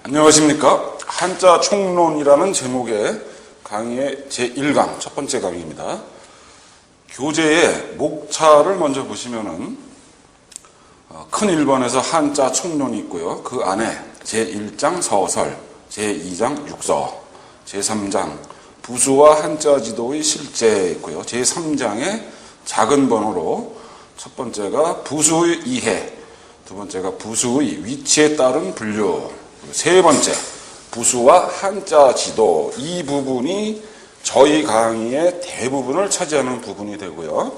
안녕하십니까. 한자 총론이라는 제목의 강의의 제1강 첫 번째 강의입니다. 교재의 목차를 먼저 보시면은 큰 1번에서 한자 총론이 있고요. 그 안에 제1장 서설, 제2장 육서, 제3장 부수와 한자 지도의 실제 있고요. 제3장에 작은 번호로 첫 번째가 부수의 이해, 두 번째가 부수의 위치에 따른 분류, 세 번째 부수와 한자 지도, 이 부분이 저희 강의의 대부분을 차지하는 부분이 되고요.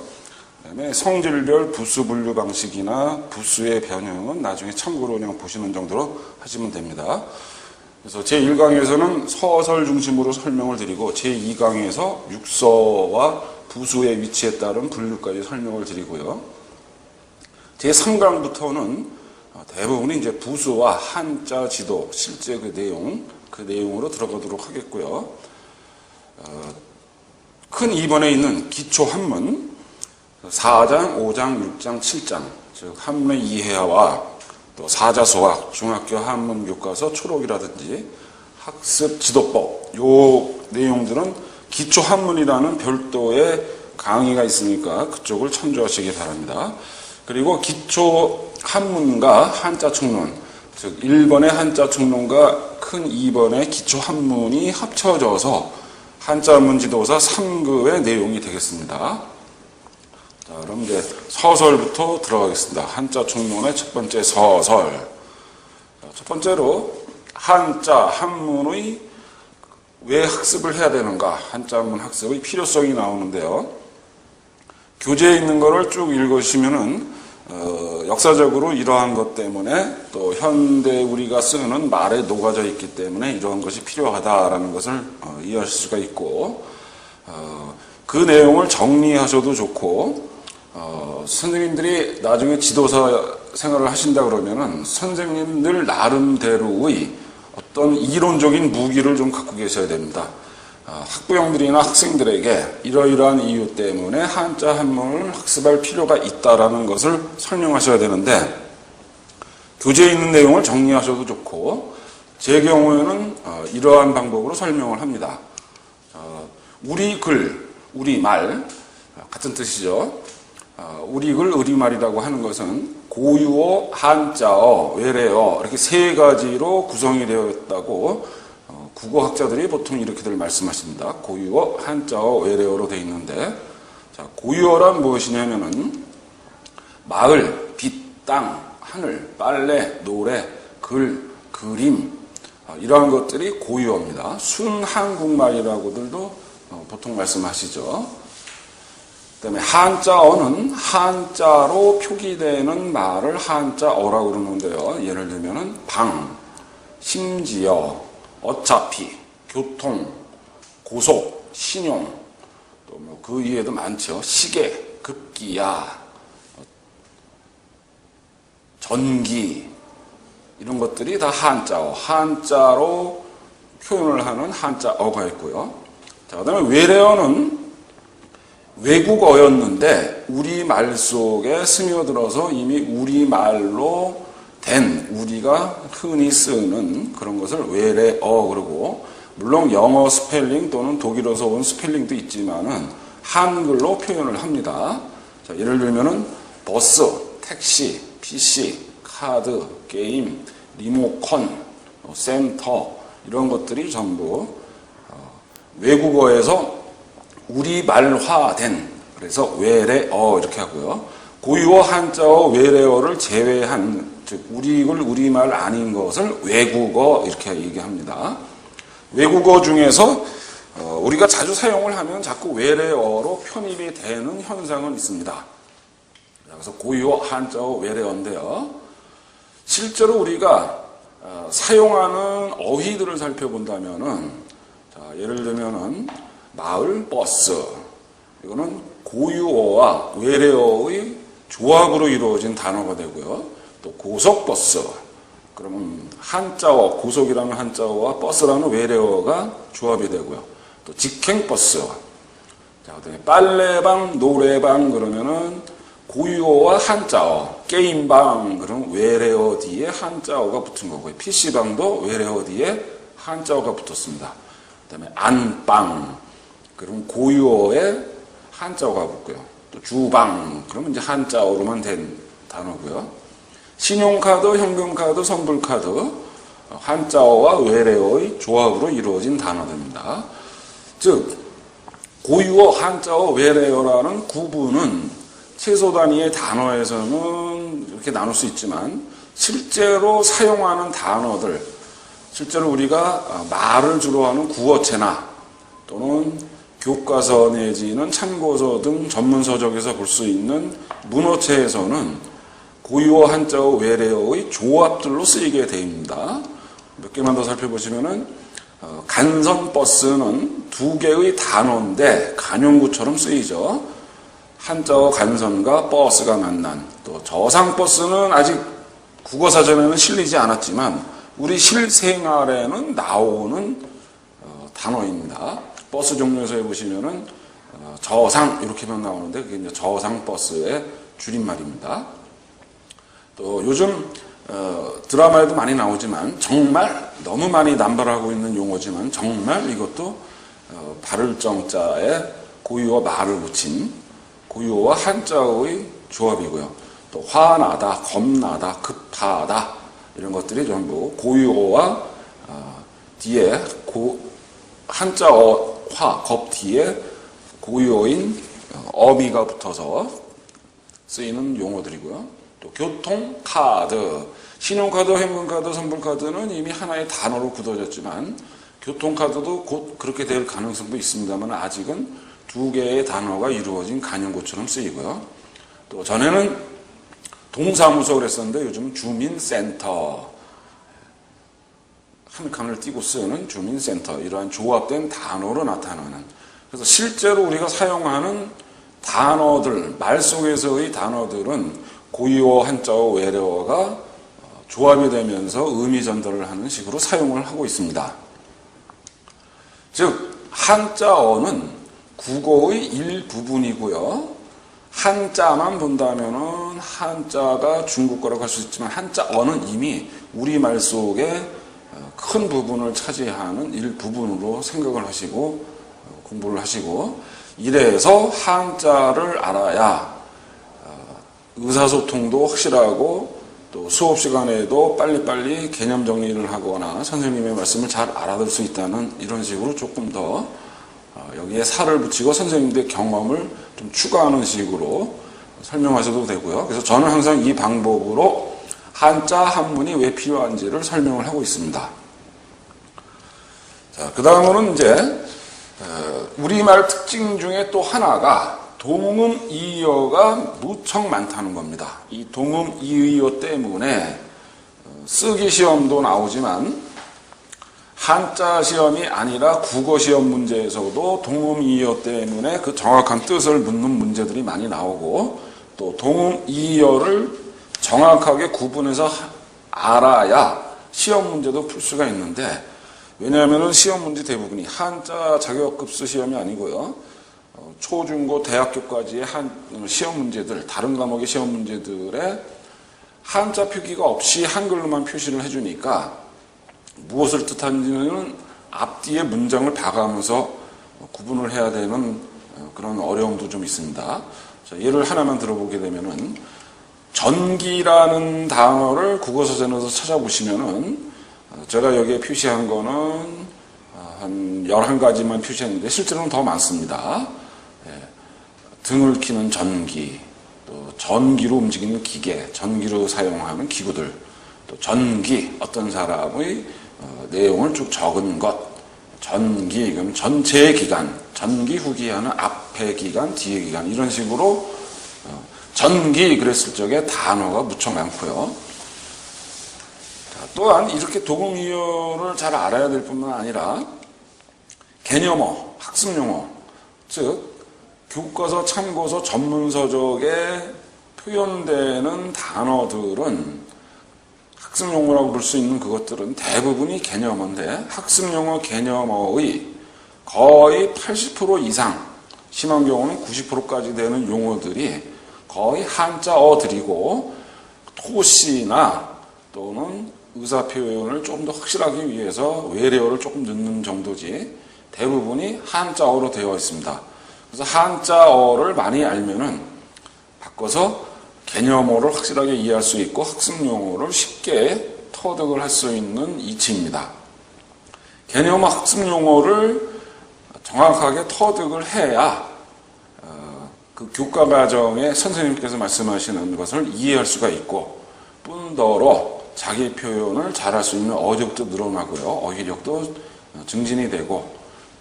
그다음에 성질별 부수 분류 방식이나 부수의 변형은 나중에 참고로 그냥 보시는 정도로 하시면 됩니다. 그래서 제1강에서는 서설 중심으로 설명을 드리고 제2강에서 육서와 부수의 위치에 따른 분류까지 설명을 드리고요. 제3강부터는 대부분이 이제 부수와 한자 지도, 실제 그 내용으로 들어가도록 하겠고요. 큰 2번에 있는 기초 한문, 4장, 5장, 6장, 7장, 즉 한문의 이해와 또 사자수학, 중학교 한문 교과서 초록이라든지 학습 지도법, 요 내용들은 기초 한문이라는 별도의 강의가 있으니까 그쪽을 참조하시기 바랍니다. 그리고 기초 한문과 한자 총론, 즉 1번의 한자 총론과 큰 2번의 기초 한문이 합쳐져서 한자 한문 지도사 3급의 내용이 되겠습니다. 자, 그럼 이제 서설부터 들어가겠습니다. 한자 총론의 첫 번째 서설. 자, 첫 번째로 한자 한문의 왜 학습을 해야 되는가, 한자 한문 학습의 필요성이 나오는데요. 교재에 있는 거를 쭉 읽으시면은 역사적으로 이러한 것 때문에 또 현대 우리가 쓰는 말에 녹아져 있기 때문에 이러한 것이 필요하다라는 것을 이해할 수가 있고, 그 내용을 정리하셔도 좋고, 선생님들이 나중에 지도사 생활을 하신다 그러면은 선생님들 나름대로의 어떤 이론적인 무기를 좀 갖고 계셔야 됩니다. 학부형들이나 학생들에게 이러이러한 이유 때문에 한자 한문을 학습할 필요가 있다라는 것을 설명하셔야 되는데, 교재에 있는 내용을 정리하셔도 좋고, 제 경우에는 이러한 방법으로 설명을 합니다. 우리 글, 우리 말, 같은 뜻이죠. 우리 글, 우리말이라고 하는 것은 고유어, 한자어, 외래어 이렇게 세 가지로 구성이 되어 있다고 국어학자들이 보통 이렇게들 말씀하십니다. 고유어, 한자어, 외래어로 되어 있는데, 자, 고유어란 무엇이냐면은 마을, 빛, 땅, 하늘, 빨래, 노래, 글, 그림, 이러한 것들이 고유어입니다. 순한국말이라고들도 보통 말씀하시죠. 그다음에 한자어는 한자로 표기되는 말을 한자어라고 그러는데요. 예를 들면은 방, 심지어, 어차피, 교통, 고속, 신용, 또 뭐 그 이외에도 많죠. 시계, 급기야, 전기, 이런 것들이 다 한자어, 한자로 표현을 하는 한자어가 있고요. 자, 그다음에 외래어는 외국어였는데 우리말 속에 스며들어서 이미 우리말로 된, 우리가 흔히 쓰는 그런 것을 외래어 그러고, 물론 영어 스펠링 또는 독일어서 온 스펠링도 있지만은 한글로 표현을 합니다. 자, 예를 들면은 버스, 택시, PC, 카드, 게임, 리모컨, 센터, 이런 것들이 전부 외국어에서 우리말화된, 그래서 외래어 이렇게 하고요. 고유어, 한자어, 외래어를 제외한, 즉 우리 글, 우리말 아닌 것을 외국어 이렇게 얘기합니다. 외국어 중에서 우리가 자주 사용을 하면 자꾸 외래어로 편입이 되는 현상은 있습니다. 그래서 고유어, 한자어, 외래어인데요. 실제로 우리가 사용하는 어휘들을 살펴본다면은, 자, 예를 들면은 마을, 버스, 이거는 고유어와 외래어의 조합으로 이루어진 단어가 되고요. 또 고속버스, 그러면 한자어, 고속이라는 한자어와 버스라는 외래어가 조합이 되고요. 또 직행버스, 자, 그다음에 빨래방, 노래방 그러면은 고유어와 한자어, 게임방, 그럼 외래어 뒤에 한자어가 붙은 거고요. PC방도 외래어 뒤에 한자어가 붙었습니다. 그 다음에 안방, 그럼 고유어에 한자어가 붙고요. 또 주방, 그러면 이제 한자어로만 된 단어고요. 신용카드, 현금카드, 선불카드, 한자어와 외래어의 조합으로 이루어진 단어들입니다. 즉, 고유어, 한자어, 외래어라는 구분은 최소 단위의 단어에서는 이렇게 나눌 수 있지만 실제로 사용하는 단어들, 실제로 우리가 말을 주로 하는 구어체나 또는 교과서 내지는 참고서 등 전문서적에서 볼 수 있는 문어체에서는 고유어, 한자어, 외래어의 조합들로 쓰이게 됩니다. 몇 개만 더 살펴보시면은 간선버스는 두 개의 단어인데 간용구처럼 쓰이죠. 한자어 간선과 버스가 만난, 또 저상버스는 아직 국어사전에는 실리지 않았지만 우리 실생활에는 나오는 단어입니다. 버스 종료서에 보시면은 저상 이렇게만 나오는데 그게 이제 저상버스의 줄임말입니다. 또 요즘 드라마에도 많이 나오지만 정말 너무 많이 남발하고 있는 용어지만 정말 이것도 발을 정자에 고유어 말을 붙인 고유어와 한자어의 조합이고요. 또 화나다, 겁나다, 급하다 이런 것들이 전부 고유어와 뒤에 한자어 화, 겁 뒤에 고유어인 어미가 붙어서 쓰이는 용어들이고요. 또 교통, 카드, 신용카드, 현금카드, 선불카드는 이미 하나의 단어로 굳어졌지만 교통카드도 곧 그렇게 될 가능성도 있습니다만 아직은 두 개의 단어가 이루어진 간용구처럼 쓰이고요. 또 전에는 동사무소 그랬었는데 요즘 주민센터, 한 칸을 띄고 쓰는 주민센터, 이러한 조합된 단어로 나타나는, 그래서 실제로 우리가 사용하는 단어들, 말 속에서의 단어들은 고유어, 한자어, 외래어가 조합이 되면서 의미 전달을 하는 식으로 사용을 하고 있습니다. 즉 한자어는 국어의 일부분이고요. 한자만 본다면은 한자가 중국 거라고 할 수 있지만 한자어는 이미 우리말 속에 큰 부분을 차지하는 일부분으로 생각을 하시고 공부를 하시고, 이래서 한자를 알아야 의사소통도 확실하고 또 수업 시간에도 빨리빨리 개념 정리를 하거나 선생님의 말씀을 잘 알아들 수 있다는 이런 식으로 조금 더 여기에 살을 붙이고 선생님들의 경험을 좀 추가하는 식으로 설명하셔도 되고요. 그래서 저는 항상 이 방법으로 한자 한문이 왜 필요한지를 설명을 하고 있습니다. 자, 그 다음으로는 이제 우리말 특징 중에 또 하나가 동음 이의어가 무척 많다는 겁니다. 이 동음 이의어 때문에 쓰기 시험도 나오지만 한자 시험이 아니라 국어 시험 문제에서도 동음 이의어 때문에 그 정확한 뜻을 묻는 문제들이 많이 나오고, 또 동음 이의어를 정확하게 구분해서 알아야 시험 문제도 풀 수가 있는데, 왜냐하면 시험 문제 대부분이 한자 자격급수 시험이 아니고요. 초중고 대학교까지의 시험 문제들, 다른 과목의 시험 문제들에 한자 표기가 없이 한글로만 표시를 해주니까 무엇을 뜻하는지는 앞뒤에 문장을 봐가면서 구분을 해야 되는 그런 어려움도 좀 있습니다. 자, 예를 하나만 들어보게 되면은 전기라는 단어를 국어사전에서 찾아보시면은 제가 여기에 표시한 거는 한 11가지만 표시했는데 실제로는 더 많습니다. 등을 켜는 전기, 또 전기로 움직이는 기계, 전기로 사용하는 기구들, 또 전기, 어떤 사람의 내용을 쭉 적은 것, 전기, 그럼 전체의 기간, 전기 후기하는 앞의 기간, 뒤의 기간, 이런 식으로 전기 그랬을 적에 단어가 무척 많고요. 또한 이렇게 동음이어를 잘 알아야 될 뿐만 아니라 개념어, 학습용어, 즉 교과서, 참고서, 전문서적에 표현되는 단어들은 학습용어라고 볼 수 있는 그것들은 대부분이 개념어인데, 학습용어, 개념어의 거의 80% 이상, 심한 경우는 90%까지 되는 용어들이 거의 한자어들이고 토시나 또는 의사 표현을 조금 더 확실하기 위해서 외래어를 조금 넣는 정도지 대부분이 한자어로 되어 있습니다. 그래서 한자어를 많이 알면은 바꿔서 개념어를 확실하게 이해할 수 있고 학습 용어를 쉽게 터득을 할 수 있는 이치입니다. 개념어 학습 용어를 정확하게 터득을 해야 그 교과 과정에 선생님께서 말씀하시는 것을 이해할 수가 있고 뿐더러 자기 표현을 잘할 수 있는 어휘력도 늘어나고요. 어휘력도 증진이 되고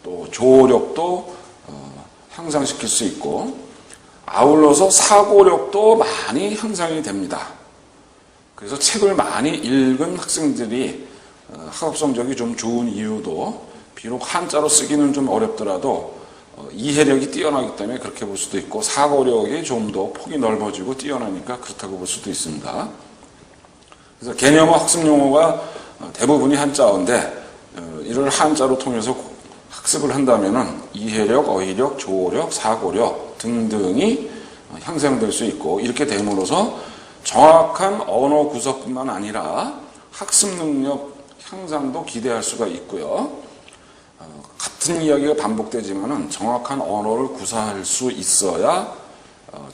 또 조력도 향상시킬 수 있고 아울러서 사고력도 많이 향상이 됩니다. 그래서 책을 많이 읽은 학생들이 학업 성적이 좀 좋은 이유도 비록 한자로 쓰기는 좀 어렵더라도 이해력이 뛰어나기 때문에 그렇게 볼 수도 있고 사고력이 좀 더 폭이 넓어지고 뛰어나니까 그렇다고 볼 수도 있습니다. 그래서 개념어 학습 용어가 대부분이 한자어인데 이를 한자로 통해서 학습을 한다면은 이해력, 어휘력, 조력, 사고력 등등이 향상될 수 있고 이렇게 됨으로써 정확한 언어 구사뿐만 아니라 학습 능력 향상도 기대할 수가 있고요. 같은 이야기가 반복되지만은 정확한 언어를 구사할 수 있어야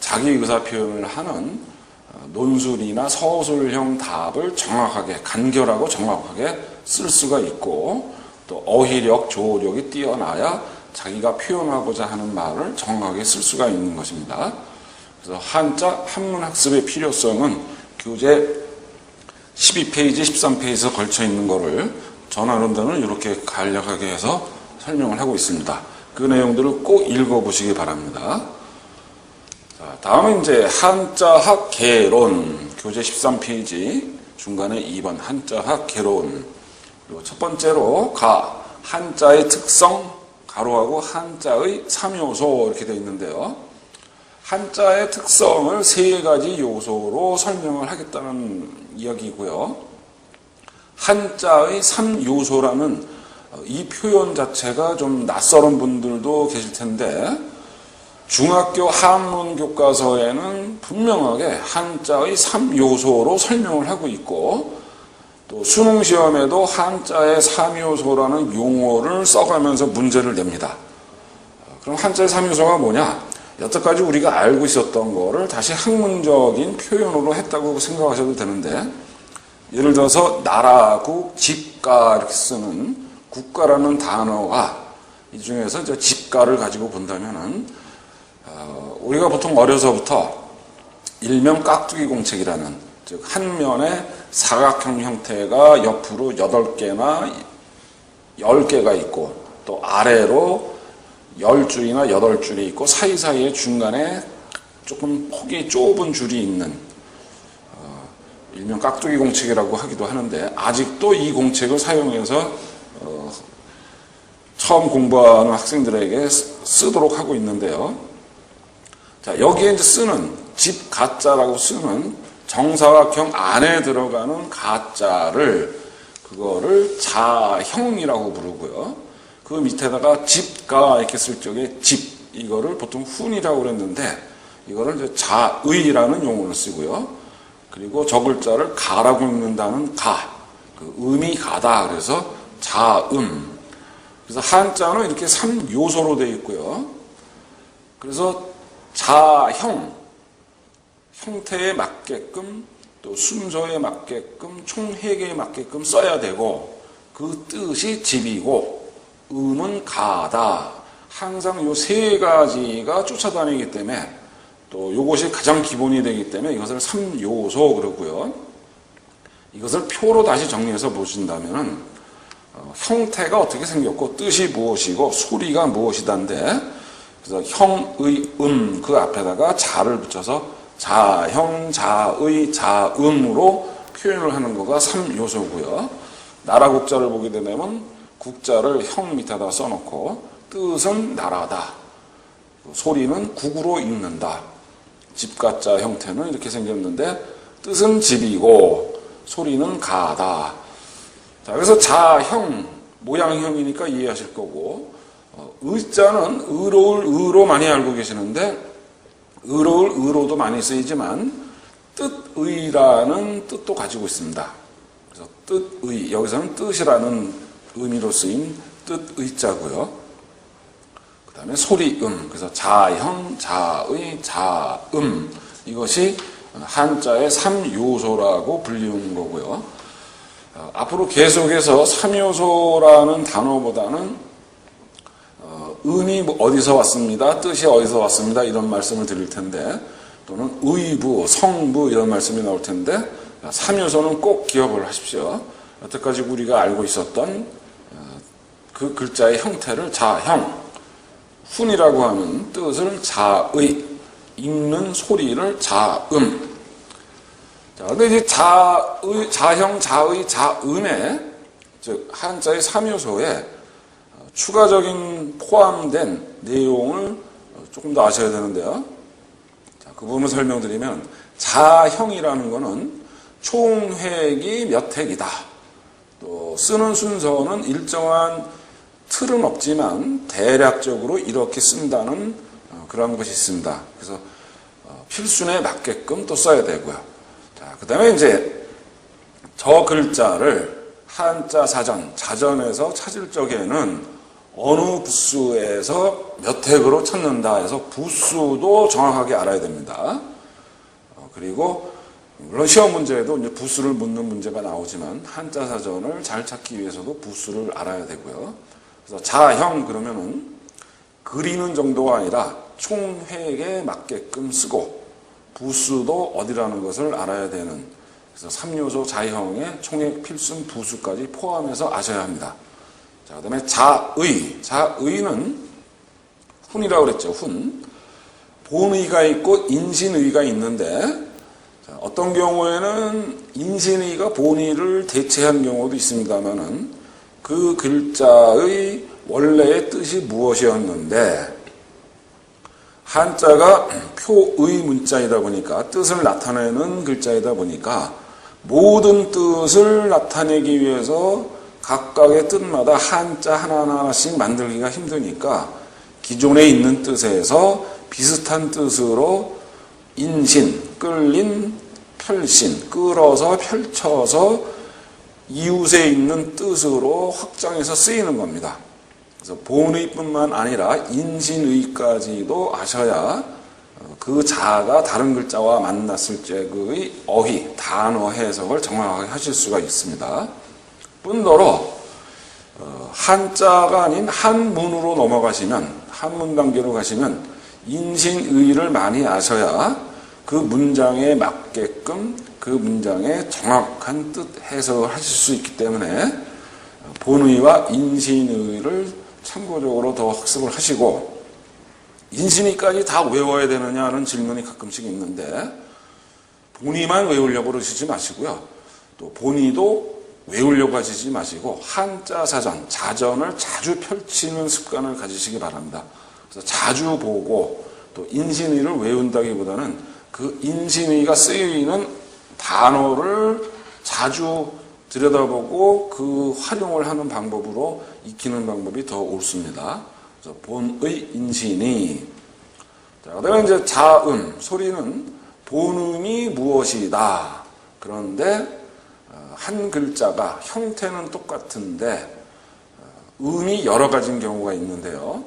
자기 의사 표현을 하는 논술이나 서술형 답을 정확하게 간결하고 정확하게 쓸 수가 있고 또 어휘력, 조력이 뛰어나야 자기가 표현하고자 하는 말을 정확하게 쓸 수가 있는 것입니다. 그래서 한자 한문 학습의 필요성은 교재 12페이지, 13페이지에 걸쳐 있는 거를 전화론단을 이렇게 간략하게 해서 설명을 하고 있습니다. 그 내용들을 꼭 읽어보시기 바랍니다. 자, 다음은 이제 한자학 개론, 교재 13페이지 중간에 2번 한자학 개론. 그리고 첫 번째로 한자의 특성, 가로하고 한자의 3요소 이렇게 되어 있는데요. 한자의 특성을 3가지 요소로 설명을 하겠다는 이야기고요. 한자의 3요소라는 이 표현 자체가 좀 낯설은 분들도 계실 텐데 중학교 한문 교과서에는 분명하게 한자의 3요소로 설명을 하고 있고 또 수능 시험에도 한자의 3요소라는 용어를 써가면서 문제를 냅니다. 그럼 한자의 3요소가 뭐냐? 여태까지 우리가 알고 있었던 거를 다시 학문적인 표현으로 했다고 생각하셔도 되는데 예를 들어서 나라국, 집가 이렇게 쓰는 국가라는 단어가 이 중에서 이제 집가를 가지고 본다면은 우리가 보통 어려서부터 일명 깍두기 공책이라는 즉 한 면에 사각형 형태가 옆으로 8개나 10개가 있고 또 아래로 10줄이나 8줄이 있고 사이사이에 중간에 조금 폭이 좁은 줄이 있는 일명 깍두기 공책이라고 하기도 하는데 아직도 이 공책을 사용해서 처음 공부하는 학생들에게 쓰도록 하고 있는데요. 자, 여기에 이제 쓰는 집 가자라고 쓰는 정사각형 안에 들어가는 가자를 그거를 자형이라고 부르고요. 그 밑에다가 집가 이렇게 쓸 적에 집 이거를 보통 훈이라고 그랬는데 이거를 이제 자의라는 용어를 쓰고요. 그리고 저 글자를 가라고 읽는다는 그 음이 가다 그래서 자음. 그래서 한자는 이렇게 3요소로 되어 있고요. 그래서 자형 형태에 맞게끔 또 순서에 맞게끔 총획에 맞게끔 써야 되고 그 뜻이 집이고 음은 가다. 항상 요 3가지가 쫓아다니기 때문에 또 요것이 가장 기본이 되기 때문에 이것을 3요소 그러고요. 이것을 표로 다시 정리해서 보신다면은 형태가 어떻게 생겼고 뜻이 무엇이고 소리가 무엇이다인데 그래서 형의 그 앞에다가 자를 붙여서 자형, 자의, 자음으로 표현을 하는 거가 3요소고요. 나라 국자를 보게 되면 국자를 형 밑에다 써놓고 뜻은 나라다. 소리는 국으로 읽는다. 집가자 형태는 이렇게 생겼는데 뜻은 집이고 소리는 가다. 자, 그래서 자형, 모양형이니까 이해하실 거고 의자는 의로울 의로 많이 알고 계시는데 의로도 많이 쓰이지만 뜻의라는 뜻도 가지고 있습니다. 그래서 뜻의, 여기서는 뜻이라는 의미로 쓰인 뜻의자고요. 그 다음에 소리음, 그래서 자형, 자의, 자음, 이것이 한자의 3요소라고 불리는 거고요. 앞으로 계속해서 3요소라는 단어보다는 음이 어디서 왔습니다, 뜻이 어디서 왔습니다, 이런 말씀을 드릴 텐데, 또는 의부, 성부 이런 말씀이 나올 텐데 3요소는 꼭 기억을 하십시오. 여태까지 우리가 알고 있었던 그 글자의 형태를 자형, 훈이라고 하는 뜻을 자의, 읽는 소리를 자음. 자, 근데 이제 자의, 자형, 자의, 자음에, 즉 한자의 3요소에 추가적인 포함된 내용을 조금 더 아셔야 되는데요. 자, 그 부분을 설명드리면, 자형이라는 것은 총획이 몇 획이다. 또 쓰는 순서는 일정한 틀은 없지만 대략적으로 이렇게 쓴다는 그런 것이 있습니다. 그래서 필순에 맞게끔 또 써야 되고요. 자, 그 다음에 이제 저 글자를 한자 사전, 자전에서 찾을 적에는 어느 부수에서 몇 획으로 찾는다 해서 부수도 정확하게 알아야 됩니다. 그리고 물론 시험 문제에도 이제 부수를 묻는 문제가 나오지만 한자 사전을 잘 찾기 위해서도 부수를 알아야 되고요. 그래서 자형 그러면은 그리는 정도가 아니라 총획에 맞게끔 쓰고 부수도 어디라는 것을 알아야 되는, 그래서 3요소 자형에 총획 필순 부수까지 포함해서 아셔야 합니다. 자, 그 다음에 자의. 자의는 훈이라고 그랬죠. 훈. 본의가 있고 인신의가 있는데, 자, 어떤 경우에는 인신의가 본의를 대체한 경우도 있습니다만은 그 글자의 원래의 뜻이 무엇이었는데, 한자가 표의 문자이다 보니까, 뜻을 나타내는 글자이다 보니까 모든 뜻을 나타내기 위해서 각각의 뜻마다 한자 하나하나씩 만들기가 힘드니까 기존에 있는 뜻에서 비슷한 뜻으로 인신, 끌린, 펼신, 끌어서 펼쳐서 이웃에 있는 뜻으로 확장해서 쓰이는 겁니다. 그래서 본의뿐만 아니라 인신의까지도 아셔야 그 자가 다른 글자와 만났을 적의 어휘, 단어 해석을 정확하게 하실 수가 있습니다. 뿐더러 한자가 아닌 한문으로 넘어가시면, 한문 단계로 가시면 인신의를 많이 아셔야 그 문장에 맞게끔 그 문장의 정확한 뜻 해석을 하실 수 있기 때문에 본의와 인신의를 참고적으로 더 학습을 하시고, 인신의까지 다 외워야 되느냐는 질문이 가끔씩 있는데 본의만 외우려고 그러시지 마시고요. 또 본의도 외우려고 하시지 마시고 한자 사전, 자전을 자주 펼치는 습관을 가지시기 바랍니다. 그래서 자주 보고 또 인신의를 외운다기보다는 그 인신의가 쓰이는 단어를 자주 들여다보고 그 활용을 하는 방법으로 익히는 방법이 더 옳습니다. 그래서 본의 인신의. 자, 그다음에 이제 자음, 소리는 본음이 무엇이다. 그런데 한 글자가 형태는 똑같은데 음이 여러 가지인 경우가 있는데요.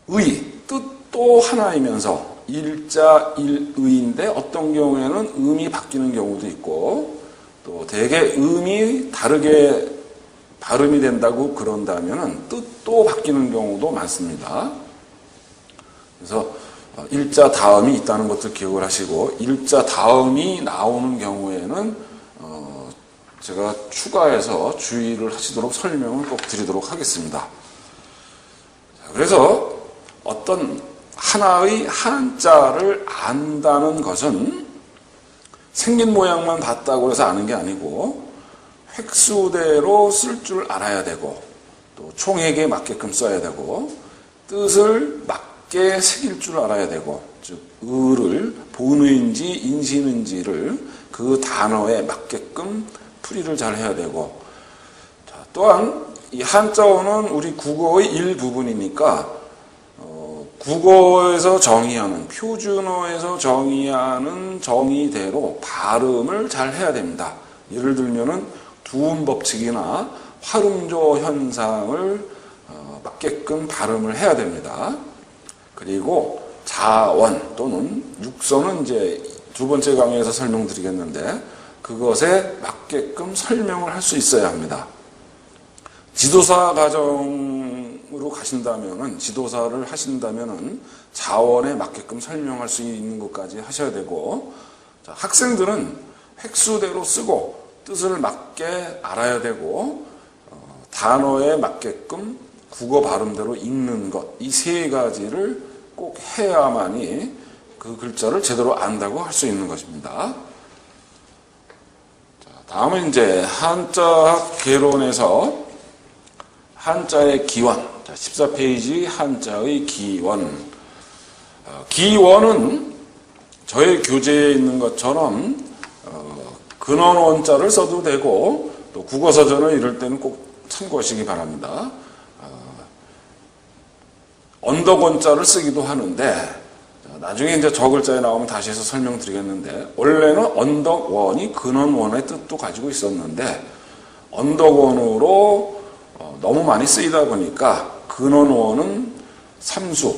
의, 뜻도 하나이면서 일자 일의인데 어떤 경우에는 음이 바뀌는 경우도 있고, 또 대개 음이 다르게 발음이 된다고 그런다면 뜻도 바뀌는 경우도 많습니다. 그래서 일자 다음이 있다는 것도 기억을 하시고, 일자 다음이 나오는 경우에는 제가 추가해서 주의를 하시도록 설명을 꼭 드리도록 하겠습니다. 그래서 어떤 하나의 한자를 안다는 것은 생긴 모양만 봤다고 해서 아는 게 아니고 획수대로 쓸 줄 알아야 되고, 또 총획에 맞게끔 써야 되고, 뜻을 맞게 새길 줄 알아야 되고, 즉 의를 본의인지 인신인지를 그 단어에 맞게끔 풀이를 잘 해야 되고, 또한 이 한자어는 우리 국어의 일부분이니까 국어에서 정의하는, 표준어에서 정의하는 정의대로 발음을 잘 해야 됩니다. 예를 들면은 두음 법칙이나 활음조 현상을 맞게끔 발음을 해야 됩니다. 그리고 자원 또는 육선은 이제 두 번째 강의에서 설명드리겠는데 그것에 맞게끔 설명을 할 수 있어야 합니다. 지도사 과정으로 가신다면은, 지도사를 하신다면은 자원에 맞게끔 설명할 수 있는 것까지 하셔야 되고, 자, 학생들은 획수대로 쓰고 뜻을 맞게 알아야 되고, 단어에 맞게끔 국어 발음대로 읽는 것, 이 세 가지를 꼭 해야만이 그 글자를 제대로 안다고 할 수 있는 것입니다. 자, 다음은 이제 한자학 개론에서 한자의 기원, 14페이지 한자의 기원. 기원은 저의 교재에 있는 것처럼 근원 원자를 써도 되고 또 국어서전을 이럴 때는 꼭 참고하시기 바랍니다. 언덕 원자를 쓰기도 하는데 나중에 이제 저 글자에 나오면 다시 해서 설명드리겠는데 원래는 언덕원이 근원원의 뜻도 가지고 있었는데 언덕원으로 너무 많이 쓰이다 보니까 근원원은 삼수,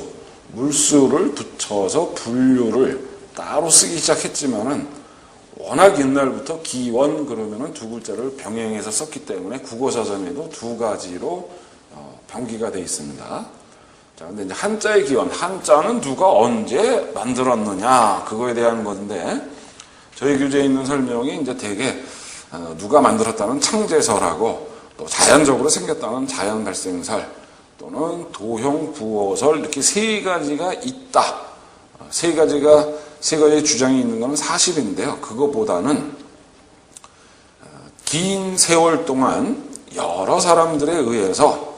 물수를 붙여서 분류를 따로 쓰기 시작했지만은 워낙 옛날부터 기원 그러면은 두 글자를 병행해서 썼기 때문에 국어사전에도 두 가지로 병기가 되어 있습니다. 자, 근데 이제 한자의 기원, 한자는 누가 언제 만들었느냐 그거에 대한 건데 저희 교재에 있는 설명이 이제 대개 누가 만들었다는 창제설하고 또 자연적으로 생겼다는 자연발생설 또는 도형 부호설 이렇게 세 가지가 있다. 세 가지의 주장이 있는 것은 사실인데요. 그거보다는 긴 세월 동안 여러 사람들에 의해서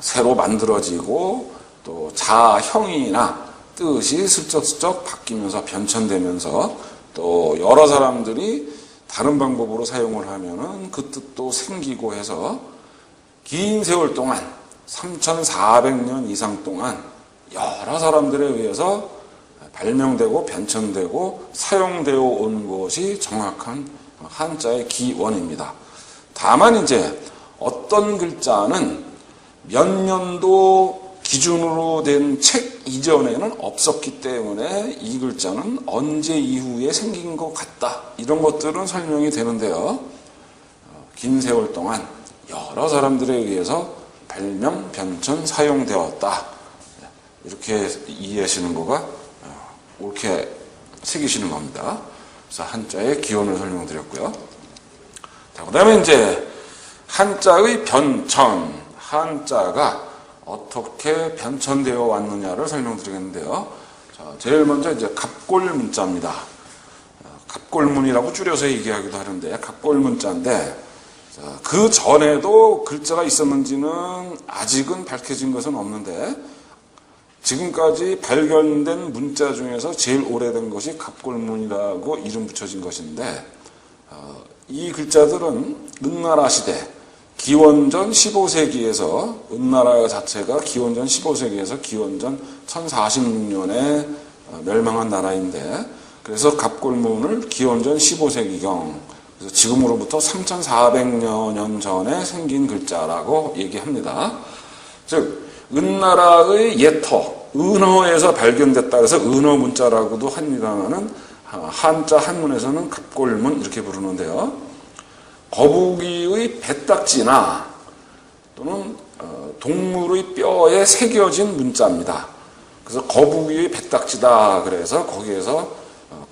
새로 만들어지고 또 자형이나 뜻이 슬쩍슬쩍 바뀌면서 변천되면서 또 여러 사람들이 다른 방법으로 사용을 하면은 그 뜻도 생기고 해서 긴 세월 동안 3,400년 이상 동안 여러 사람들에 의해서 발명되고 변천되고 사용되어 온 것이 정확한 한자의 기원입니다. 다만 이제 어떤 글자는 몇 년도 기준으로 된 책 이전에는 없었기 때문에 이 글자는 언제 이후에 생긴 것 같다. 이런 것들은 설명이 되는데요. 긴 세월 동안 여러 사람들에 의해서 발명, 변천, 사용되었다. 이렇게 이해하시는 거가 옳게 새기시는 겁니다. 그래서 한자의 기원을 설명드렸고요. 자, 그 다음에 이제 한자의 변천, 한자가 어떻게 변천되어 왔느냐를 설명드리겠는데요. 자, 제일 먼저 이제 갑골문자입니다. 갑골문이라고 줄여서 얘기하기도 하는데 갑골문자인데 그 전에도 글자가 있었는지는 아직은 밝혀진 것은 없는데 지금까지 발견된 문자 중에서 제일 오래된 것이 갑골문이라고 이름 붙여진 것인데 이 글자들은 은나라 시대 기원전 15세기에서 은나라 자체가 기원전 15세기에서 기원전 1046년에 멸망한 나라인데 그래서 갑골문을 기원전 15세기경 그래서 지금으로부터 3,400여 년 전에 생긴 글자라고 얘기합니다. 즉 은나라의 예터, 은어에서 발견됐다 그래서 은어 문자라고도 합니다만은 한자 한문에서는 갑골문 이렇게 부르는데요. 거북이의 배딱지나 또는 동물의 뼈에 새겨진 문자입니다. 그래서 거북이의 배딱지다 그래서 거기에서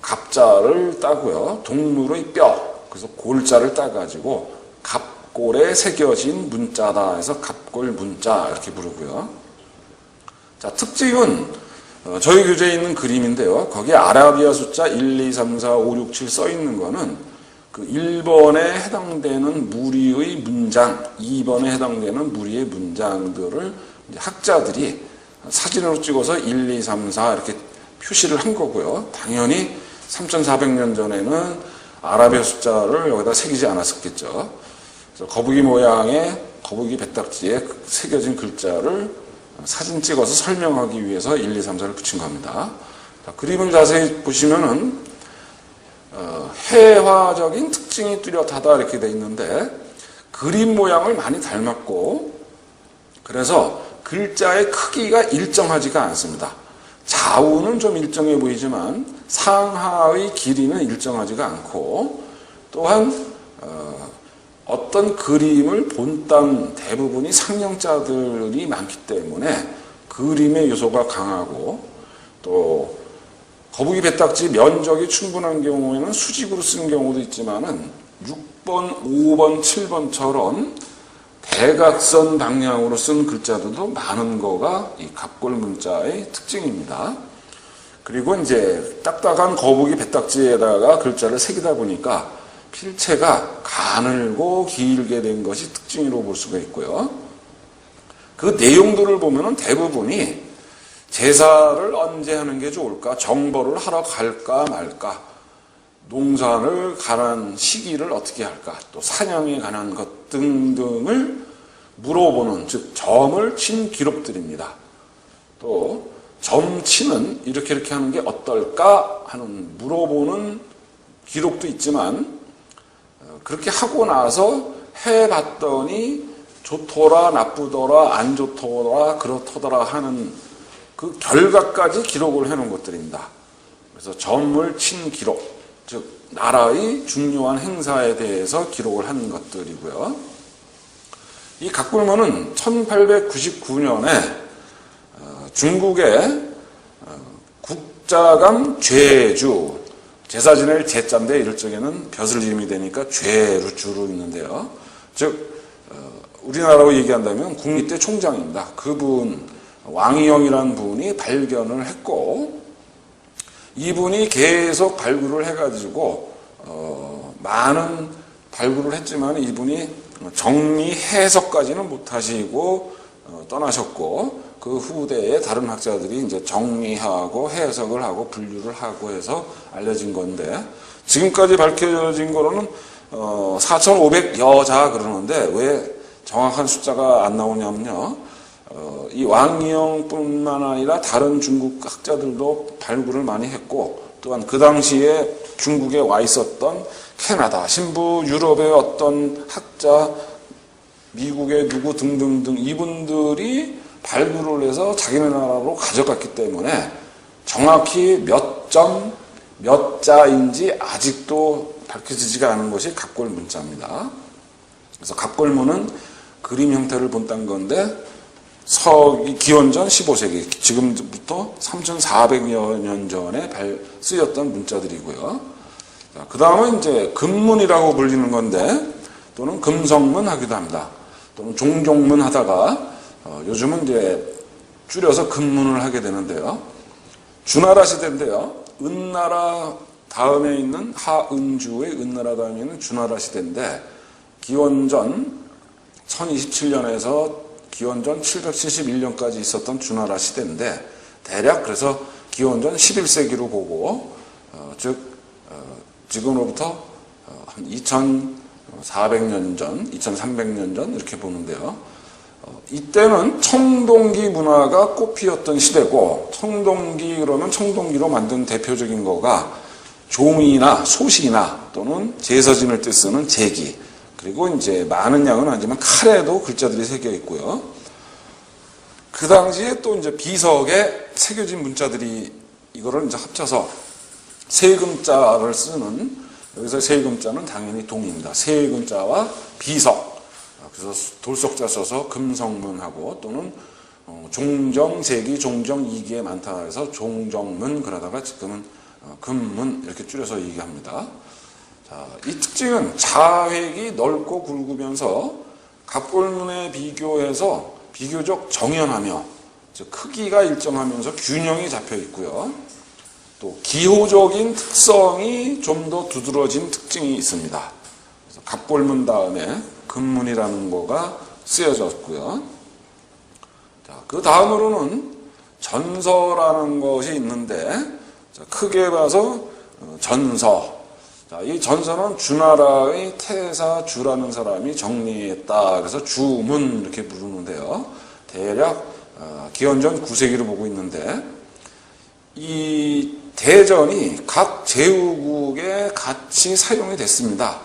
갑자를 따고요. 동물의 뼈, 그래서 골자를 따가지고 갑골에 새겨진 문자다 해서 갑골 문자 이렇게 부르고요. 자, 특징은 저희 교재에 있는 그림인데요. 거기에 아라비아 숫자 1, 2, 3, 4, 5, 6, 7 써 있는 거는 그 1번에 해당되는 무리의 문장, 2번에 해당되는 무리의 문장들을 학자들이 사진으로 찍어서 1, 2, 3, 4 이렇게 표시를 한 거고요. 당연히 3,400년 전에는 아라비아 숫자를 여기다 새기지 않았었겠죠. 그래서 거북이 모양의 거북이 배딱지에 새겨진 글자를 사진 찍어서 설명하기 위해서 1, 2, 3, 4를 붙인 겁니다. 자, 그림을 자세히 보시면은 해화적인 특징이 뚜렷하다 이렇게 돼 있는데 그림 모양을 많이 닮았고 그래서 글자의 크기가 일정하지가 않습니다. 좌우는 좀 일정해 보이지만 상하의 길이는 일정하지가 않고 또한 어떤 그림을 본딴 대부분이 상령자들이 많기 때문에 그림의 요소가 강하고 또 거북이 배딱지 면적이 충분한 경우에는 수직으로 쓴 경우도 있지만은 6번, 5번, 7번처럼 대각선 방향으로 쓴 글자들도 많은 거가 이 갑골 문자의 특징입니다. 그리고 이제 딱딱한 거북이 배딱지에다가 글자를 새기다 보니까 필체가 가늘고 길게 된 것이 특징으로 볼 수가 있고요. 그 내용들을 보면은 대부분이 제사를 언제 하는 게 좋을까? 정벌을 하러 갈까 말까? 농사를 관한 시기를 어떻게 할까? 또 사냥에 관한 것 등등을 물어보는, 즉 점을 친 기록들입니다. 또 점치는 이렇게 하는 게 어떨까 하는 물어보는 기록도 있지만 그렇게 하고 나서 해봤더니 좋더라 나쁘더라 안 좋더라 그렇더라 하는 그 결과까지 기록을 해놓은 것들입니다. 그래서 점을 친 기록, 즉 나라의 중요한 행사에 대해서 기록을 한 것들이고요. 이 각골문은 1899년에 중국의 국자감 죄주, 제사 지낼 제자인데 이럴 적에는 벼슬 이름이 되니까 죄주로 있는데요. 즉 우리나라로 얘기한다면 국립대 총장입니다. 그분 왕이영이라는 분이 발견을 했고 이분이 계속 발굴을 해가지고 많은 발굴을 했지만 이분이 정리 해석까지는 못하시고 떠나셨고 그 후대에 다른 학자들이 이제 정리하고 해석을 하고 분류를 하고 해서 알려진 건데 지금까지 밝혀진 거로는 4,500여 자 그러는데 왜 정확한 숫자가 안 나오냐면요. 이 왕이영뿐만 아니라 다른 중국 학자들도 발굴을 많이 했고 또한 그 당시에 중국에 와 있었던 캐나다, 신부 유럽의 어떤 학자, 미국의 누구 등등등 이분들이 발굴을 해서 자기네 나라로 가져갔기 때문에 정확히 몇 점, 몇 자인지 아직도 밝혀지지가 않은 것이 갑골 문자입니다. 그래서 갑골문은 그림 형태를 본딴 건데 기원전 15세기, 지금부터 3,400여 년 전에 쓰였던 문자들이고요. 그 다음은 이제 금문이라고 불리는 건데, 또는 금성문 하기도 합니다. 또는 종종문 하다가, 요즘은 이제 줄여서 금문을 하게 되는데요. 주나라 시대인데요. 은나라 다음에 있는 하은주의 은나라 다음에 있는 주나라 시대인데, 기원전 1027년에서 기원전 771년까지 있었던 주나라 시대인데 대략 그래서 기원전 11세기로 보고 지금으로부터 한 2400년 전, 2300년 전 이렇게 보는데요. 이때는 청동기 문화가 꽃피었던 시대고 청동기 그러면 청동기로 만든 대표적인 거가 종이나 소시나 또는 제서 지낼 때 쓰는 제기 그리고 이제 많은 양은 아니지만 칼에도 글자들이 새겨 있고요. 그 당시에 또 이제 비석에 새겨진 문자들이 이거를 이제 합쳐서 세금자를 쓰는 여기서 세금자는 당연히 동입니다. 세금자와 비석. 그래서 돌석자 써서 금성문하고 또는 종정세기, 종정이기에 많다 해서 종정문 그러다가 지금은 금문 이렇게 줄여서 얘기합니다. 자, 이 특징은 자획이 넓고 굵으면서 갑골문에 비교해서 비교적 정연하며 즉 크기가 일정하면서 균형이 잡혀 있고요. 또 기호적인 특성이 좀 더 두드러진 특징이 있습니다. 그래서 갑골문 다음에 금문이라는 거가 쓰여졌고요. 자, 그 다음으로는 전서라는 것이 있는데 자, 크게 봐서 전서. 자, 이 전서는 주나라의 태사주라는 사람이 정리했다. 그래서 주문 이렇게 부르는데요. 대략 기원전 9세기로 보고 있는데 이 대전이 각 제후국에 같이 사용이 됐습니다.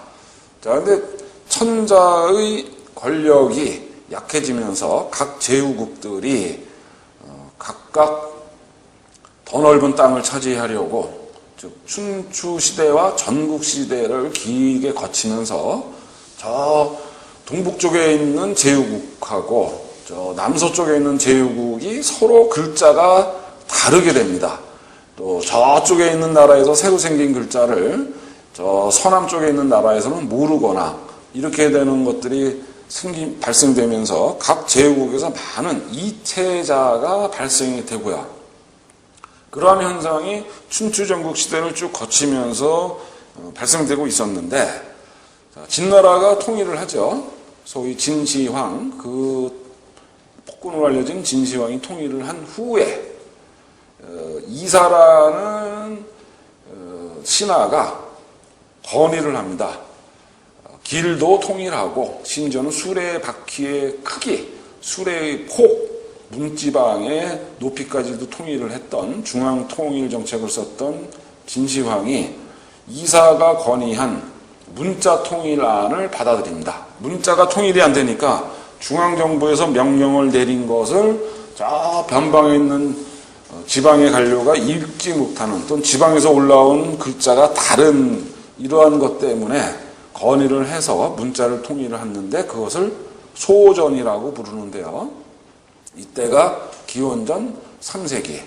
자, 근데 천자의 권력이 약해지면서 각 제후국들이 각각 더 넓은 땅을 차지하려고 즉 춘추 시대와 전국 시대를 길게 거치면서 저 동북 쪽에 있는 제후국하고 저 남서쪽에 있는 제후국이 서로 글자가 다르게 됩니다. 또 저쪽에 있는 나라에서 새로 생긴 글자를 저 서남 쪽에 있는 나라에서는 모르거나 이렇게 되는 것들이 발생되면서 각 제후국에서 많은 이체자가 발생이 되고요. 그러한 현상이 춘추 전국 시대를 쭉 거치면서 발생되고 있었는데 진나라가 통일을 하죠. 소위 진시황, 그 폭군으로 알려진 진시황이 통일을 한 후에 이사라는 신하가 건의를 합니다. 길도 통일하고 심지어는 수레 바퀴의 크기, 수레의 폭, 문지방의 높이까지도 통일을 했던 중앙 통일 정책을 썼던 진시황이 이사가 건의한 문자 통일안을 받아들입니다. 문자가 통일이 안 되니까 중앙정부에서 명령을 내린 것을 저 변방에 있는 지방의 관료가 읽지 못하는 또는 지방에서 올라온 글자가 다른 이러한 것 때문에 건의를 해서 문자를 통일을 했는데 그것을 소전이라고 부르는데요. 이때가 기원전 3세기.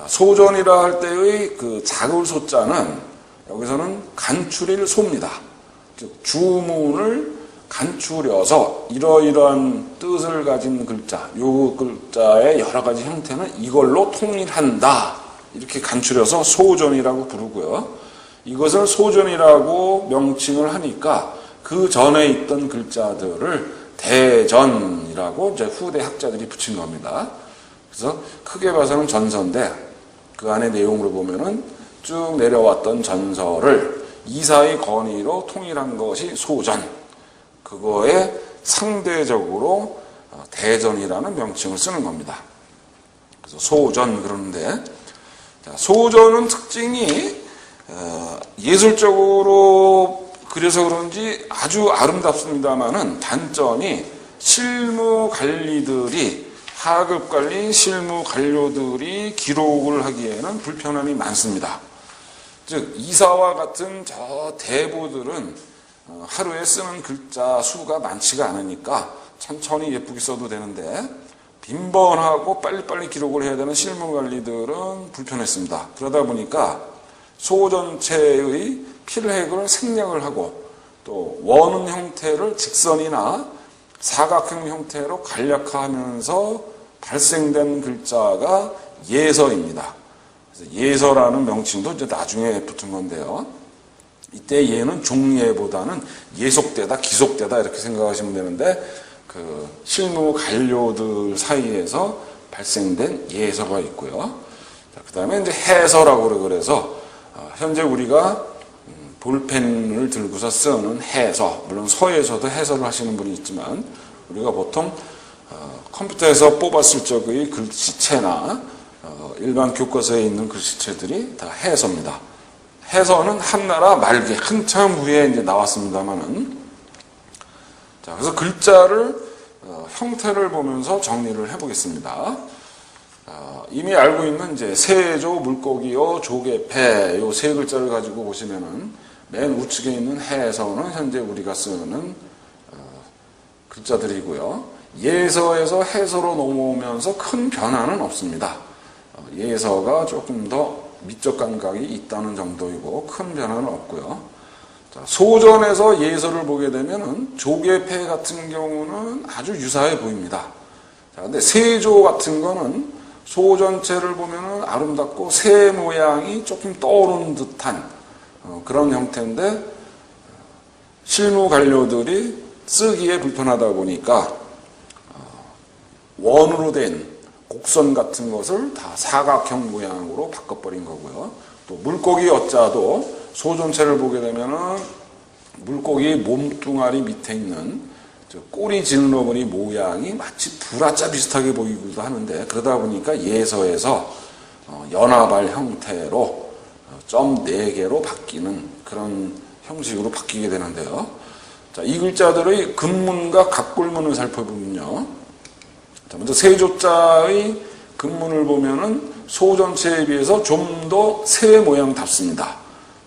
소전이라 할 때의 그 작을 소자는 여기서는 간추릴 소입니다. 즉 주문을 간추려서 이러이러한 뜻을 가진 글자, 요 글자의 여러 가지 형태는 이걸로 통일한다. 이렇게 간추려서 소전이라고 부르고요. 이것을 소전이라고 명칭을 하니까 그 전에 있던 글자들을 대전이라고 이제 후대 학자들이 붙인 겁니다. 그래서 크게 봐서는 전서인데 그 안에 내용으로 보면은 쭉 내려왔던 전설을 이사의 건의로 통일한 것이 소전. 그거에 상대적으로 대전이라는 명칭을 쓰는 겁니다. 그래서 소전 그러는데 소전은 특징이 예술적으로 그래서 그런지 아주 아름답습니다만은 단점이 실무 관리들이 하급 관리 실무 관료들이 기록을 하기에는 불편함이 많습니다. 즉 이사와 같은 저 대부들은 하루에 쓰는 글자 수가 많지가 않으니까 천천히 예쁘게 써도 되는데 빈번하고 빨리빨리 기록을 해야 되는 실무 관리들은 불편했습니다. 그러다 보니까 소전체의 필획을 생략을 하고 또 원은 형태를 직선이나 사각형 형태로 간략화하면서 발생된 글자가 예서입니다. 그래서 예서라는 명칭도 이제 나중에 붙은 건데요. 이때 예는 종예보다는 예속되다, 기속되다 이렇게 생각하시면 되는데 그 실무 관료들 사이에서 발생된 예서가 있고요. 그 다음에 이제 해서라고 그래서 현재 우리가 볼펜을 들고서 쓰는 해서, 물론 서에서도 해설을 하시는 분이 있지만 우리가 보통 컴퓨터에서 뽑았을 적의 글씨체나 일반 교과서에 있는 글씨체들이 다 해서입니다. 해서는 한나라 말기 한참 후에 이제 나왔습니다만은 자, 그래서 글자를 형태를 보면서 정리를 해보겠습니다. 이미 알고 있는 이제 세조, 물고기요, 조개패 요 세 글자를 가지고 보시면은 맨 우측에 있는 해서는 현재 우리가 쓰는 글자들이고요. 예서에서 해서로 넘어오면서 큰 변화는 없습니다. 예서가 조금 더 미적 감각이 있다는 정도이고 큰 변화는 없고요. 자, 소전에서 예서를 보게 되면은 조개패 같은 경우는 아주 유사해 보입니다. 자, 근데 세조 같은 거는 소전체를 보면은 아름답고 새 모양이 조금 떠오르는 듯한 그런 형태인데 실무 관료들이 쓰기에 불편하다 보니까 원으로 된 곡선 같은 것을 다 사각형 모양으로 바꿔버린 거고요. 또 물고기 어자도 소전체를 보게 되면은 물고기 몸뚱아리 밑에 있는 꼬리 지느러미 모양이 마치 불화자 비슷하게 보이기도 하는데, 그러다 보니까 예서에서 연합할 형태로 점 4개로 바뀌는 그런 형식으로 바뀌게 되는데요. 자, 이 글자들의 근문과 각골문을 살펴보면요. 자, 먼저 세조자의 근문을 보면은 소 전체에 비해서 좀 더 새 모양답습니다.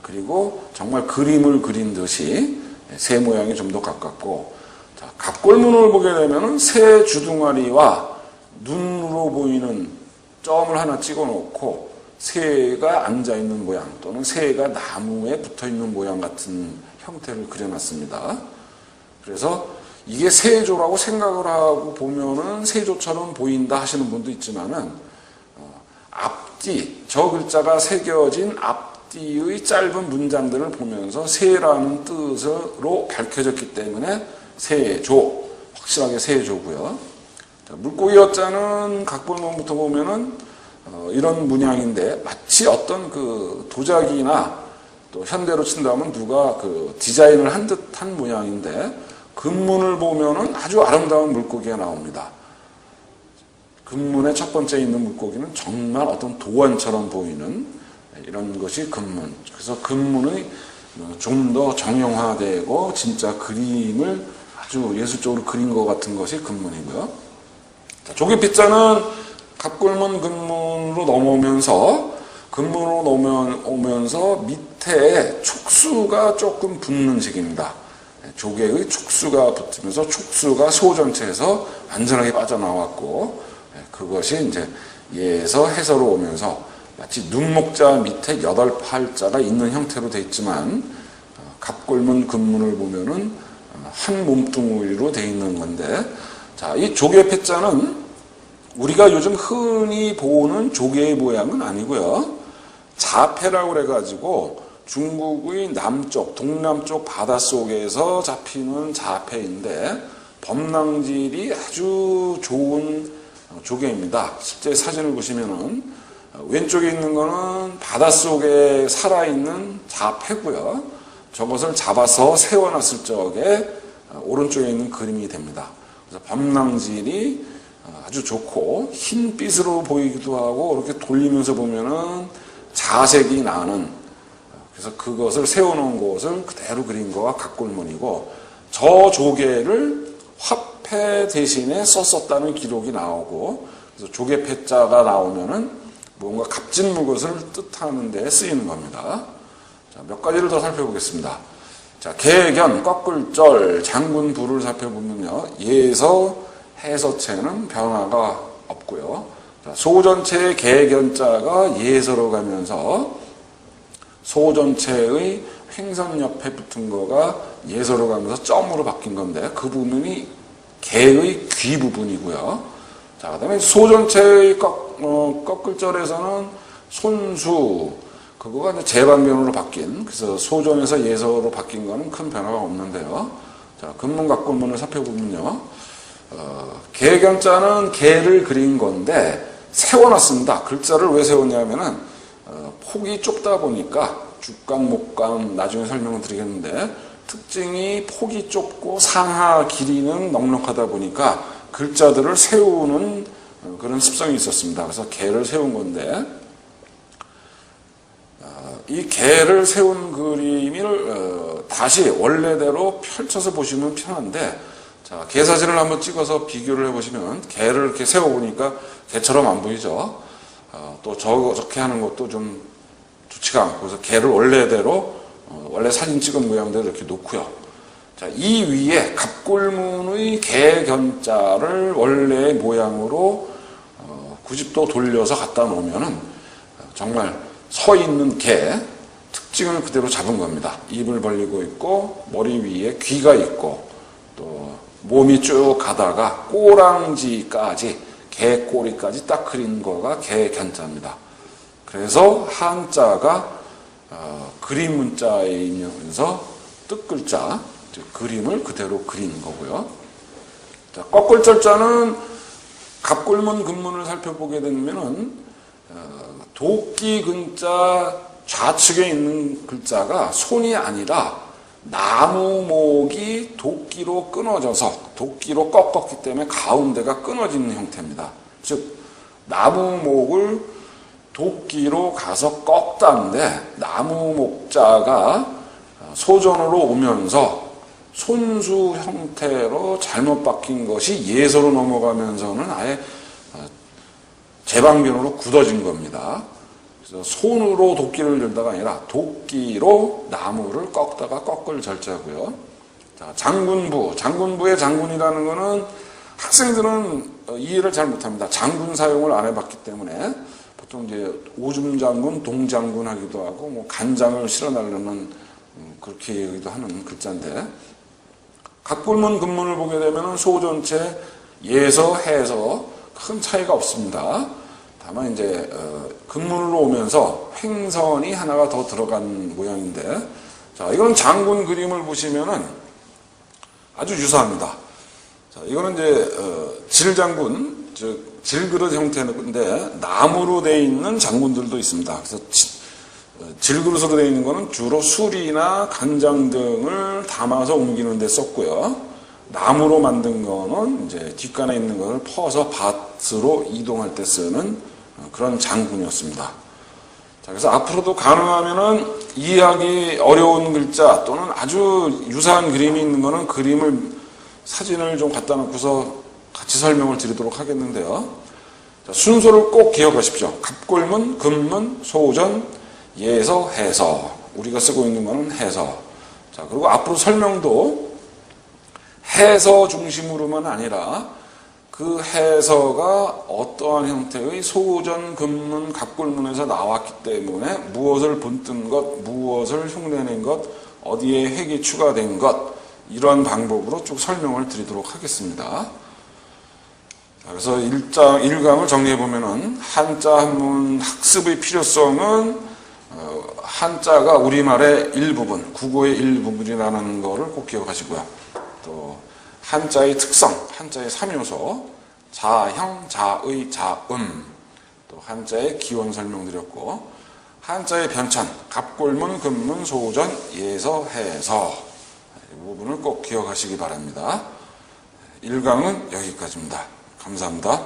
그리고 정말 그림을 그린 듯이 새 모양이 좀 더 가깝고, 자, 각골문을 보게 되면은 새 주둥아리와 눈으로 보이는 점을 하나 찍어 놓고 새가 앉아 있는 모양 또는 새가 나무에 붙어 있는 모양 같은 형태를 그려놨습니다. 그래서 이게 세조라고 생각을 하고 보면은 세조처럼 보인다 하시는 분도 있지만은, 앞뒤, 저 글자가 새겨진 앞뒤의 짧은 문장들을 보면서 새라는 뜻으로 밝혀졌기 때문에 세조, 확실하게 세조고요. 자, 물고기 여자는 각본문부터 보면은 이런 문양인데, 마치 어떤 그 도자기나 또 현대로 친다면 누가 그 디자인을 한 듯한 모양인데, 근문을 보면은 아주 아름다운 물고기가 나옵니다. 근문의 첫 번째 있는 물고기는 정말 어떤 도안처럼 보이는 이런 것이 근문. 그래서 근문이 좀 더 정형화되고 진짜 그림을 아주 예술적으로 그린 것 같은 것이 근문이고요. 조개피자는 각골문 근문으로 넘어오면서 근문으로 넘어오면서 밑에 촉수가 조금 붙는 식입니다. 조개의 촉수가 붙으면서 촉수가 소 전체에서 완전하게 빠져나왔고, 그것이 이제 예에서 해서로 오면서 마치 눈목자 밑에 8팔자가 있는 형태로 되어 있지만, 갑골문 근문을 보면은 한 몸뚱이로 되어 있는 건데, 자, 이 조개패자는 우리가 요즘 흔히 보는 조개의 모양은 아니고요. 자패라고 그래가지고 중국의 남쪽, 동남쪽 바닷속에서 잡히는 자패인데, 범랑질이 아주 좋은 조개입니다. 실제 사진을 보시면은 왼쪽에 있는 거는 바닷속에 살아있는 자패고요. 저것을 잡아서 세워놨을 적에 오른쪽에 있는 그림이 됩니다. 그래서 범랑질이 아주 좋고 흰빛으로 보이기도 하고, 이렇게 돌리면서 보면은 자색이 나는, 그래서 그것을 세워놓은 곳을 그대로 그린 거가 각골문이고, 저 조개를 화폐 대신에 썼었다는 기록이 나오고, 그래서 조개패자가 나오면은 뭔가 값진 것을 뜻하는 데 쓰이는 겁니다. 자, 몇 가지를 더 살펴보겠습니다. 자, 개견, 꺾을절, 장군부를 살펴보면요. 예서, 해서체는 변화가 없고요. 자, 소 전체의 개견자가 예서로 가면서 소 전체의 횡선 옆에 붙은 거가 예서로 가면서 점으로 바뀐 건데, 그 부분이 개의 귀 부분이고요. 자, 그 다음에 소 전체의 꺾을절에서는 손수, 그거가 이제 재방변으로 바뀐, 그래서 소전에서 예서로 바뀐 거는 큰 변화가 없는데요. 자, 근문 각골문을 살펴보면요. 개견자는 개를 그린 건데 세워놨습니다. 글자를 왜 세웠냐면은 폭이 좁다 보니까, 죽감, 목감 나중에 설명을 드리겠는데, 특징이 폭이 좁고 상하 길이는 넉넉하다 보니까 글자들을 세우는 그런 습성이 있었습니다. 그래서 개를 세운 건데, 이 개를 세운 그림을 다시 원래대로 펼쳐서 보시면 편한데, 자, 개 사진을 한번 찍어서 비교를 해보시면 개를 이렇게 세워보니까 개처럼 안 보이죠. 또 저렇게 하는 것도 좀 좋지가 않고, 그래서 개를 원래대로 원래 사진 찍은 모양대로 이렇게 놓고요. 자, 이 위에 갑골문의 개견자를 원래의 모양으로 90도 돌려서 갖다 놓으면은 정말 서 있는 개 특징을 그대로 잡은 겁니다. 입을 벌리고 있고, 머리 위에 귀가 있고, 또 몸이 쭉 가다가 꼬랑지까지, 개 꼬리까지 딱 그린 거가 개견자입니다. 그래서 한자가 그림 문자이면서 뜻글자, 그림을 그대로 그린 거고요. 자, 꺾을절자는 갑골문 근문을 살펴보게 되면은 도끼 근자 좌측에 있는 글자가 손이 아니라 나무목이 도끼로 끊어져서 도끼로 꺾었기 때문에 가운데가 끊어지는 형태입니다. 즉 나무목을 도끼로 가서 꺾다는데 나무목자가 소전으로 오면서 손수 형태로 잘못 박힌 것이 예서로 넘어가면서는 아예 제방변으로 굳어진 겁니다. 그래서 손으로 도끼를 들다가 아니라 도끼로 나무를 꺾다가 꺾을 절자고요. 자, 장군부의 장군이라는 것은 학생들은 이해를 잘 못합니다. 장군 사용을 안 해봤기 때문에 보통 이제 오줌 장군, 동장군 하기도 하고 뭐 간장을 실어나르는 그렇게 얘기도 하는 글자인데 각불문 근문을 보게 되면 소 전체 예서 해서 큰 차이가 없습니다. 다만 이제 근문으로 오면서 횡선이 하나가 더 들어간 모양인데 자 이거는 장군 그림을 보시면은 아주 유사합니다. 자 이거는 이제 질장군 즉 질그릇 형태인데 나무로 되어 있는 장군들도 있습니다. 그래서 질그릇으로 되어 있는 것은 주로 술이나 간장 등을 담아서 옮기는 데 썼고요. 나무로 만든 거는 이제 뒷간에 있는 것을 퍼서 밭으로 이동할 때 쓰는 그런 장군이었습니다. 자, 그래서 앞으로도 가능하면은 이해하기 어려운 글자 또는 아주 유사한 그림이 있는 거는 그림을 사진을 좀 갖다 놓고서 같이 설명을 드리도록 하겠는데요. 자, 순서를 꼭 기억하십시오. 갑골문, 금문, 소전, 예서, 해서. 우리가 쓰고 있는 거는 해서. 자, 그리고 앞으로 설명도 해서 중심으로만 아니라 그 해서가 어떠한 형태의 소전, 금문, 갑골문에서 나왔기 때문에 무엇을 본뜬 것, 무엇을 흉내낸 것, 어디에 획이 추가된 것, 이러한 방법으로 쭉 설명을 드리도록 하겠습니다. 자, 그래서 1강을 정리해보면은 한자 한문 학습의 필요성은 한자가 우리말의 일부분, 국어의 일부분이라는 것을 꼭 기억하시고요. 또 한자의 특성, 한자의 3요소, 자형, 자의, 자음, 또 한자의 기원 설명드렸고 한자의 변찬, 갑골문, 금문, 소전, 예서, 해서 이 부분을 꼭 기억하시기 바랍니다. 1강은 여기까지입니다. 감사합니다.